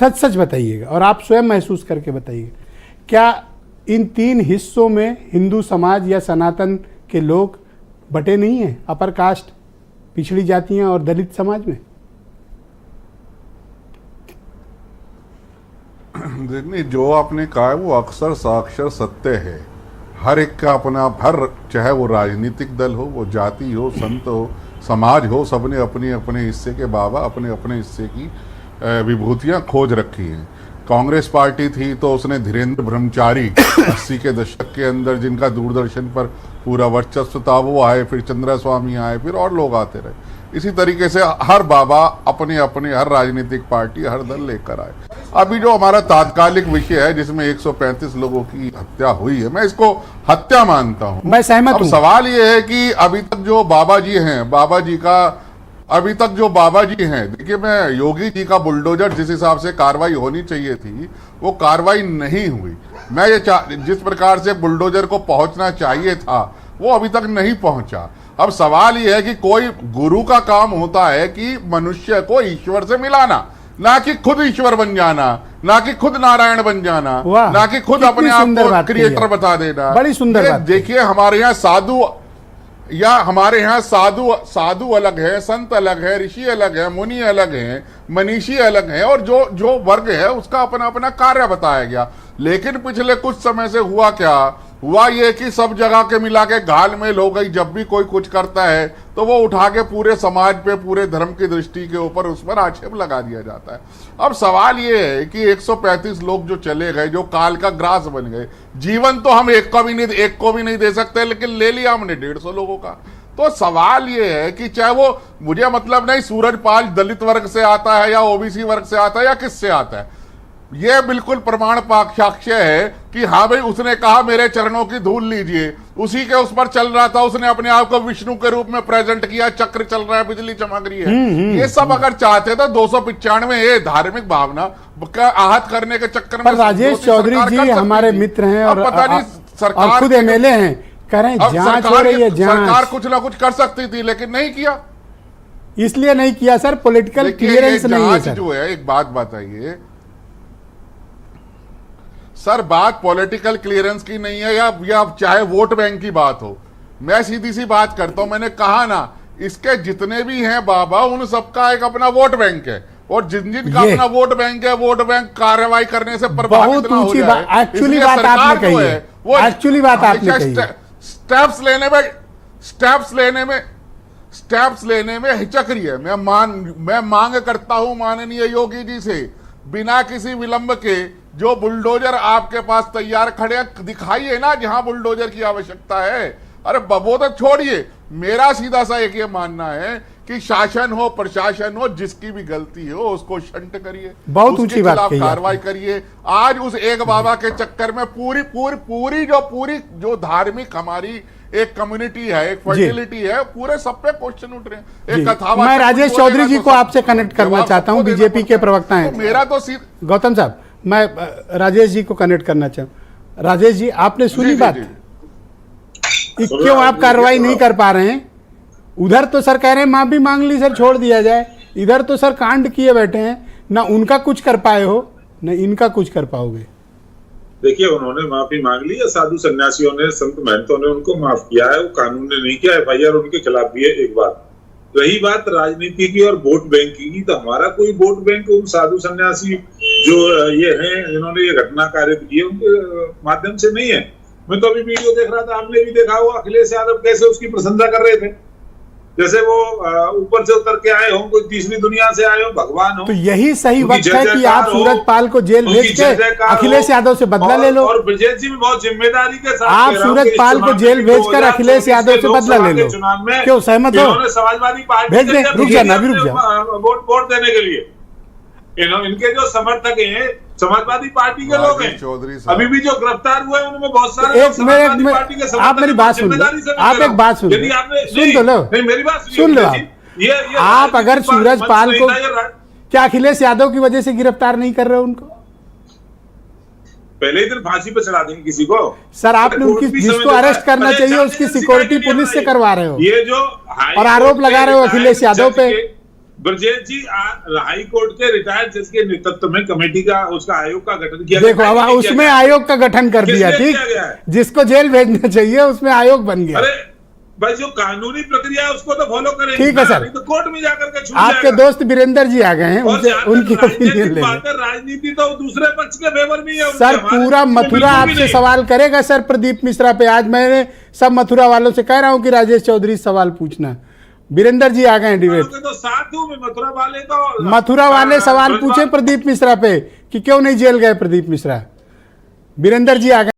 सच सच बताइएगा और आप स्वयं महसूस करके बताइएगा, क्या इन 3 हिस्सों में हिंदू समाज या सनातन के लोग बटे नहीं हैं, अपर कास्ट, पिछड़ी जातियां और दलित समाज में? देखिए, जो आपने कहा है वो अक्सर साक्षर सत्य है। हर एक का अपना, हर चाहे वो राजनीतिक दल हो, वो जाति हो, संत हो, समाज हो, सबने अपने अपने हिस्से के बाबा, अपने अपने हिस्से की विभूतियां खोज रखी हैं। कांग्रेस पार्टी थी तो उसने धीरेन्द्र ब्रह्मचारी 80 के दशक के अंदर, जिनका दूरदर्शन पर पूरा वर्चस्व था, वो आए, फिर चंद्रा स्वामी आए, फिर और लोग आते रहे। इसी तरीके से हर बाबा अपने अपने, हर राजनीतिक पार्टी, हर दल लेकर आए। अभी जो हमारा तात्कालिक विषय है जिसमें 135 लोगों की हत्या हुई है, मैं इसको हत्या मानता हूं। मैं सहमत हूं। अब सवाल ये है कि अभी तक जो बाबा जी हैं, देखिए, मैं योगी जी का बुलडोजर, जिस हिसाब से कार्रवाई होनी चाहिए थी वो कार्रवाई नहीं हुई। मैं ये जिस प्रकार से बुलडोजर को पहुंचना चाहिए था वो अभी तक नहीं पहुंचा। अब सवाल ये है कि कोई गुरु का काम होता है कि मनुष्य को ईश्वर से मिलाना, ना कि खुद ईश्वर बन जाना, ना कि खुद नारायण बन जाना, ना कि खुद अपने आप को क्रिएटर बता देना। बड़ी सुंदर बात। देखिए, हमारे यहाँ साधु अलग है, संत अलग है, ऋषि अलग है, मुनि अलग है, मनीषी अलग है, और जो वर्ग है उसका अपना अपना कार्य बताया गया। लेकिन पिछले कुछ समय से हुआ ये कि सब जगह के मिला के घालमेल हो गई। जब भी कोई कुछ करता है तो वो उठा के पूरे समाज पे, पूरे धर्म की दृष्टि के ऊपर उस पर आक्षेप लगा दिया जाता है। अब सवाल ये है कि 135 लोग जो चले गए, जो काल का ग्रास बन गए, जीवन तो हम एक को भी नहीं दे सकते, लेकिन ले लिया हमने 150 लोगों का। तो सवाल ये है कि चाहे वो, मुझे मतलब नहीं सूरजपाल दलित वर्ग से आता है या ओबीसी वर्ग से आता है या किससे आता है, ये बिल्कुल प्रमाण साक्ष्य है कि हाँ भाई, उसने कहा मेरे चरणों की धूल लीजिए, उसी के उस पर चल रहा था, उसने अपने आप को विष्णु के रूप में प्रेजेंट किया, चक्र चल रहा है, बिजली चमक रही है। ये सब अगर चाहते तो 295 ये धार्मिक भावना का आहत करने के चक्कर में राजेश चौधरी जी हमारे मित्र हैं और पता नहीं सरकार खुद एमएलए हैं, कह रहे हैं जांच हो रही है। सरकार कुछ ना कुछ कर सकती थी लेकिन नहीं किया। इसलिए नहीं किया सर, पॉलिटिकल क्लियरेंस नहीं है सर। जो है, एक बात बताइए सर, बात पॉलिटिकल क्लियरेंस की नहीं है या चाहे वोट बैंक की बात हो। मैं सीधी सी बात करता हूं, मैंने कहा ना, इसके जितने भी हैं बाबा, उन सबका एक अपना वोट बैंक है, और जिन का अपना वोट बैंक है, वोट बैंक कार्रवाई करने से प्रभावित ना हो जाए। एक्चुअली बात आपने कही है, वो एक्चुअली बात आपने कही है। स्टेप्स लेने में हिचक रही है। मैं मांग करता हूं माननीय योगी जी से, बिना किसी विलंब के जो बुलडोजर आपके पास तैयार खड़े, दिखाइए ना जहां बुलडोजर की आवश्यकता है। अरे वो तो छोड़िए, मेरा सीधा सा एक ये मानना है कि शासन हो, प्रशासन हो, जिसकी भी गलती हो उसको शंट करिए, बहुत ऊंची बात कही, कार्रवाई करिए। आज उस एक बाबा के चक्कर में पूरी जो धार्मिक हमारी एक कम्युनिटी है, एक फर्टिलिटी है, पूरे सब पे क्वेश्चन उठ रहे हैं। एक कथा, मैं राजेश चौधरी जी को आपसे कनेक्ट करना चाहता हूं, बीजेपी के प्रवक्ता हैं। मेरा तो गौतम साहब, मैं राजेश जी को कनेक्ट करना चाहूँ। राजेश जी, आपने सुनी बात, क्यों आप कार्रवाई नहीं कर पा रहे हैं? उधर तो सर कह रहे हैं माफी मांग ली सर, छोड़ दिया जाए, इधर तो सर कांड किए बैठे हैं, ना उनका कुछ कर पाए हो, ना इनका कुछ कर पाओगे। देखिए, उन्होंने माफी मांग ली है, साधु सन्यासियों ने, संत महंतों ने उनको माफ किया है, वो कानून ने नहीं किया। FIR उनके खिलाफ भी है। एक बात रही बात राजनीति की और वोट बैंक की, तो हमारा कोई वोट बैंक उन साधु सन्यासी जो ये हैं, जिन्होंने ये घटना कारित की है, उनके माध्यम से नहीं है। मैं तो अभी वीडियो देख रहा था, आपने भी देखा होगा, अखिलेश यादव कैसे उसकी प्रशंसा कर रहे थे, जैसे वो ऊपर से उतर के आए हो, कोई तीसरी दुनिया से आए हो, भगवान हो। तो यही सही वक्त है कि आप सूरजपाल को जेल भेज के अखिलेश यादव से बदला ले लो। और ब्रजेश जी भी बहुत जिम्मेदारी के साथ आप सूरजपाल को जेल भेजकर अखिलेश यादव से बदला ले लो। क्यों, सहमत हो? समाजवादी पार्टी भेज दे, रुक जाना, अभी रुक जा। वोट देने के लिए इनके जो समर्थक हैं समाजवादी पार्टी के लोग हैं, अभी भी जो गिरफ्तार हुए उनमें बहुत सारे समाजवादी पार्टी के समर्थक। आप मेरी बात सुन लो, आप एक बात सुन लो, सुन तो लो, नहीं मेरी बात सुन लो। आप अगर सूरजपाल को, क्या अखिलेश यादव की वजह से गिरफ्तार नहीं कर रहे हो उनको? पहले ही दिन फांसी पे चढ़ा देंगे किसी को। सर, आपने उनकी, जिसको अरेस्ट करना चाहिए उसकी सिक्योरिटी पुलिस से करवा रहे हो, ये जो और आरोप लगा रहे हो अखिलेश यादव पे। ब्रजेश जी हाई कोर्ट के रिटायर्ड जज के नेतृत्व में कमेटी का उसका आयोग का गठन किया देखो अब उसमें आयोग का गठन कर दिया, किसने ठीक, किया गया है? जिसको जेल भेजना चाहिए उसमें आयोग बन गया। अरे भाई जो कानूनी प्रक्रिया है उसको तो फॉलो करेंगे, ठीक है सर। नहीं तो कोर्ट में जाकर के छूट आपके जाएगा। दोस्त वीरेंद्र जी आ गए हैं, और उनसे जहाँ तक उनकी ओपिनियन राजनीतिक ले बात है, राजनीति तो दूसरे पक्ष के फेवर में ही है उनके, सर। हमारे पूरा पक्ष में मथुरा बिल्कुल भी आपसे नहीं। सवाल करेगा सर प्रदीप मिश्रा पे। आज मैंने सब मथुरा वालों से कह रहा हूं कि राजेश चौधरी से सवाल पूछना। वीरेंद्र जी आ गए हैं डिबेट। तो साथ हूँ मैं मथुरा वाले तो, मथुरा वाले सवाल पूछे प्रदीप मिश्रा पे कि क्यों नहीं जेल गए प्रदीप मिश्रा। वीरेंद्र जी आ गए।